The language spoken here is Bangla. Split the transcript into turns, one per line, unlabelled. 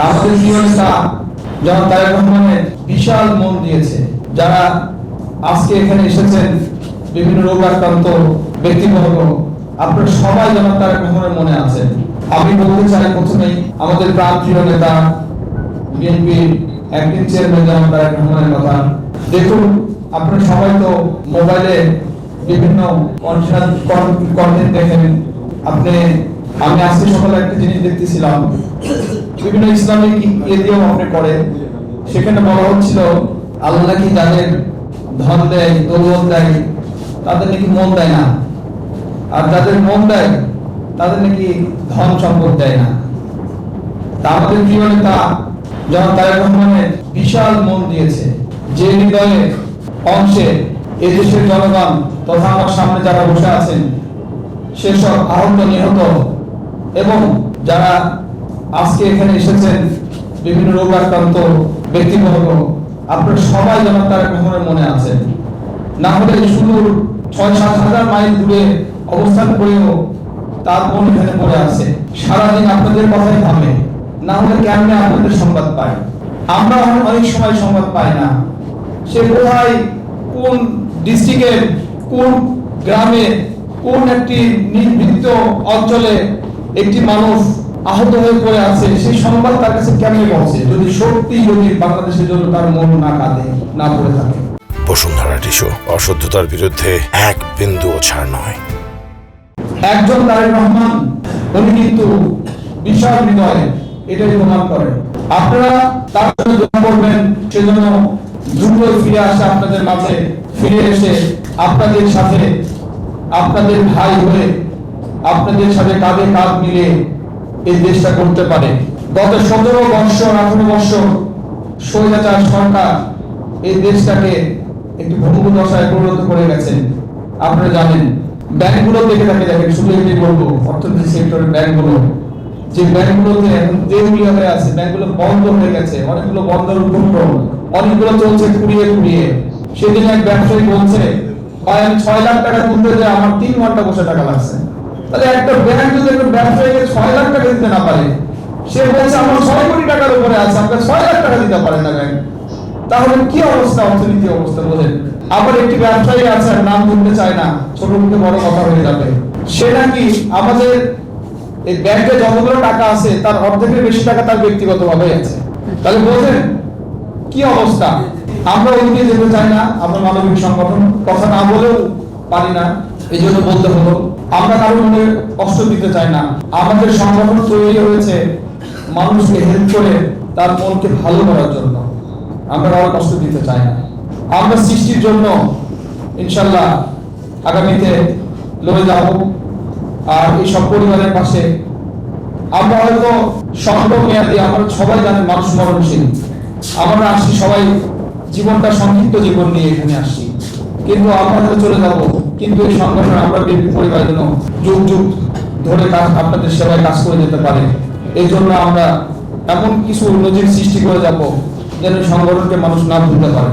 আমাদের প্রিয় নেতা জনাব তারেক রহমানের বিশাল মন দিয়েছে। যারা আজকে এখানে এসেছেন বিভিন্ন রোগ আক্রান্ত ব্যক্তিবর্গ, আপনারা সবাই জনাব তারেক রহমানের মনে আছেন। আমি বলতে চাই প্রথমেই আমাদের প্রাণপ্রিয় নেতা বিএনপির অ্যাক্টিং চেয়ারম্যান জনাব তারেক রহমানের কথা। দেখুন, আপনারা সবাই তো মোবাইলে বিভিন্ন কন্টেন্ট দেখেন। আমি আজকে সকালে একটা জিনিস দেখতেছিলাম, বিভিন্ন ইসলামিক এরিয়াও আপনি করে, সেখানে বলা হচ্ছিল আল্লাহ নাকি যাদের ধন দেয়, দৌলত দেয়, তাদের নাকি মন দেয় না, আর যাদের মন দেয় তাদের নাকি ধন সম্পদ দেয় না। তা আমাদের প্রিয় নেতা জনাব তারেক রহমানের বিশাল মন দিয়েছে, যে হৃদয়ে অংশে এদেশের জনগণ তথা আমার সামনে যারা বসে আছেন সেসব আহত নিহত এবং যারা আজকে এখানে এসেছেন বিভিন্ন রোগ আক্রান্ত ব্যক্তিবর্গ, আপনারা সবাই জনাব তারেক রহমানের মনে আছেন। না হলে শুধু ৬-৭ হাজার মাইল দূরে অবস্থান করেও তার মন এখানে পড়ে আছে। সারাদিন আপনাদের কথাই ভাবে, না হলে কেমনে আপনাদের সংবাদ পাই? আমরা অনেক সময় সংবাদ পাই না। সে কোথায়, কোন ডিস্ট্রিক্টের কোন গ্রামে, কোন একটি নির্বৃত্ত অঞ্চলে একটি মানুষ আহত হয়ে পড়ে আছে, সেই সংবাদ তার কাছে কেমনে পৌঁছে যদি বাংলাদেশের জন্য তার মন না কাঁদে, না পড়ে থাকে।
বসুন্ধরা টিস্যু, অশুদ্ধতার বিরুদ্ধে এক বিন্দুও ছাড় নয়।
একজন তারেক রহমান, উনি কিন্তু বিশাল হৃদয়, এটাই প্রমাণ করে। আপনারা তার জন্য দোয়া করবেন, সেজন্য দ্রুত ফিরে আসে আপনাদের মাঝে, ফিরে এসে আপনাদের সাথে, আপনাদের ভাই হয়ে, আপনাদের সাথে কাঁধে কাঁধ মিলে এই দেশটা করতে পারে। গত 17 বছর 18 বছর স্বৈরাচার সরকার এই দেশটাকে একটি ভঙ্গুর দশায় পরিণত করে গেছেন। আপনারা জানেন, ব্যাংকগুলো দেখেন, শুধু এটি বলবো, অর্থনীতি সেক্টরের ব্যাংকগুলো, যে ব্যাংকগুলোতে এখন দেউলিয়া হয়ে আছে, ব্যাংকগুলো বন্ধ হয়ে গেছে, অনেকগুলো বন্ধের উপক্রম, অনেকগুলো চলছে কুড়িয়ে। সেদিন এক ব্যবসায়ী বলছে, আমি 6 লাখ টাকা তুলতে যে আমার 3 ঘন্টা বসে টাকা লাগছে। তাহলে একটা ব্যাংক যদি একটা ব্যবসায়ীকে 6 লাখ টাকা দিতে না পারে, সে বলছে আমার 6 কোটি টাকার উপরে আছে, আপনাকে 6 লাখ টাকা দিতে পারে না ব্যাংক, তাহলে কি অবস্থা, অর্থনীতি অবস্থা বলেন। আবার একটি ব্যবসায়ী আছে, নাম বলতে চায় না, ছোট মুখে বড় কথা হয়ে যাবে, সে নাকি আমাদের এই ব্যাংকে যতগুলো টাকা আছে তার অর্ধেকের বেশি টাকা তার ব্যক্তিগতভাবে আছে। তাহলে বোঝেন কি অবস্থা। আমরা ওইদিকে যেতে চাই না, আমরা মানবিক সংগঠন, কথা না বলেও পারি না, এই জন্য বলতে হলো। আমরা কারোর মনে কষ্ট দিতে চাই না। আমাদের সংগঠন তৈরি হয়েছে মানুষকে হেল্প করে তার মনকে ভালো করার জন্য, আমরা কারো কষ্ট দিতে চাই না। আমরা সৃষ্টির জন্য ইনশাল্লাহ আগামীতে লড়ে যাব। আর এই সব পরিবারের পাশে আমরা হয়তো সম্ভব মেয়াদী, আমরা সবাই জানেন মানুষ মরণশীল, আমরা আসছি সবাই জীবনটা সংক্ষিপ্ত জীবন নিয়ে এখানে আসছি, কিন্তু আমরা চলে যাব, কিন্তু এই সংগঠন আমরা বিএনপি পরিবারের জন্য যুগ যুগ ধরে আপনাদের সেবায় কাজ করে যেতে পারে। এই জন্য আমরা এমন কিছু নজির সৃষ্টি করে যাব যেন সংগঠনকে মানুষ না ভুলতে পারে।